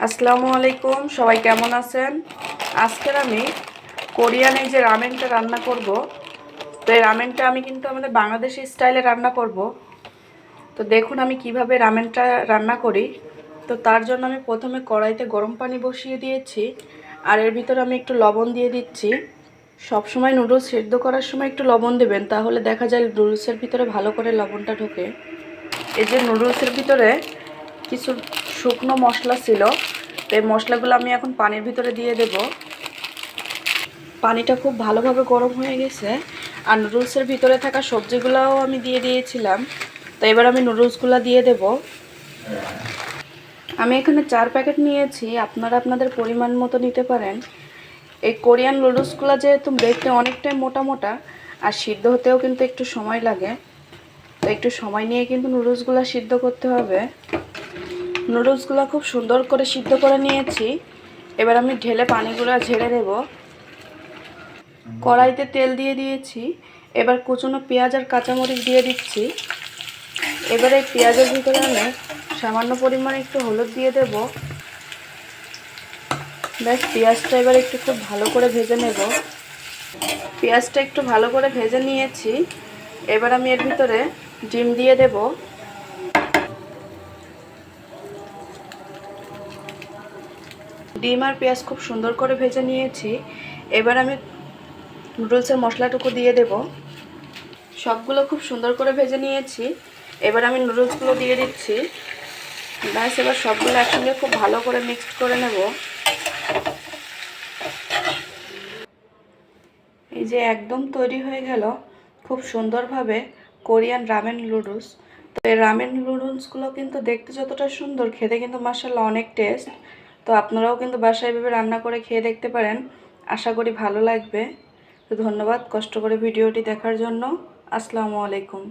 আসসালামু আলাইকুম, সবাই কেমন আছেন? আজকের আমি কোরিয়ান এই যে রামেনটা রান্না করব। তো এই রামেনটা আমি কিন্তু আমাদের বাংলাদেশি স্টাইলে রান্না করব। তো দেখুন আমি কিভাবে রামেনটা রান্না করি। তো তার জন্য আমি প্রথমে কড়াইতে গরম পানি বসিয়ে দিয়েছি, আর এর ভিতরে আমি একটু লবণ দিয়ে দিচ্ছি। সবসময় নুডলস সেদ্ধ করার সময় একটু লবণ দেবেন, তাহলে দেখা যায় নুডলসের ভিতরে ভালো করে লবণটা ঢোকে। এই যে নুডলসের ভিতরে কিছু শুকনো মশলা ছিল, তো এই মশলাগুলো আমি এখন পানির ভিতরে দিয়ে দেব। পানিটা খুব ভালোভাবে গরম হয়ে গেছে, আর নুডলসের ভিতরে থাকা সবজিগুলোও আমি দিয়ে দিয়েছিলাম। তো এবার আমি নুডলসগুলো দিয়ে দেব। আমি এখানে 4 প্যাকেট নিয়েছি, আপনারা আপনাদের পরিমাণ মতো নিতে পারেন। এই কোরিয়ান নুডলসগুলো যেহেতু দেখতে অনেকটাই মোটা মোটা, আর সিদ্ধ হতেও কিন্তু একটু সময় লাগে, তো একটু সময় নিয়ে কিন্তু নুডলসগুলো সিদ্ধ করতে হবে। নুডলসগুলো খুব সুন্দর করে সিদ্ধ করে নিয়েছি। এবার আমি ঢেলে পানিগুলো ঝেড়ে নেব। কড়াইতে তেল দিয়ে দিয়েছি, এবার কুচনো পেঁয়াজ আর কাঁচামরিচ দিয়ে দিচ্ছি। এবার এই পেঁয়াজের ভিতরে আমি সামান্য পরিমাণে একটু হলুদ দিয়ে দেব। ব্যাস, পেঁয়াজটা এবার একটু খুব ভালো করে ভেজে নেব। পেঁয়াজটা একটু ভালো করে ভেজে নিয়েছি। এবার আমি এর ভিতরে ডিম দিয়ে দেব। ডিম আর পেঁয়াজ খুব সুন্দর করে ভেজে নিয়েছি। এবার আমি নুডলসের মশলাটুকু দিয়ে দেব। সবগুলো খুব সুন্দর করে ভেজে নিয়েছি। এবার আমি নুডলসগুলো দিয়ে দিচ্ছি। ব্যাস, এবার সবগুলো একসঙ্গে খুব ভালো করে মিক্সড করে নেব। এই যে একদম তৈরি হয়ে গেল খুব সুন্দরভাবে কোরিয়ান রামেন নুডলস। তো এই রামেন নুডলসগুলো কিন্তু দেখতে যতটা সুন্দর, খেতে কিন্তু মাশাআল্লাহ অনেক টেস্ট। তো আপনারাও কিন্তু বাসায় এভাবে রান্না করে খেয়ে দেখতে পারেন, আশা করি ভালো লাগবে। তো ধন্যবাদ কষ্ট করে ভিডিওটি দেখার জন্য। আসসালামু আলাইকুম।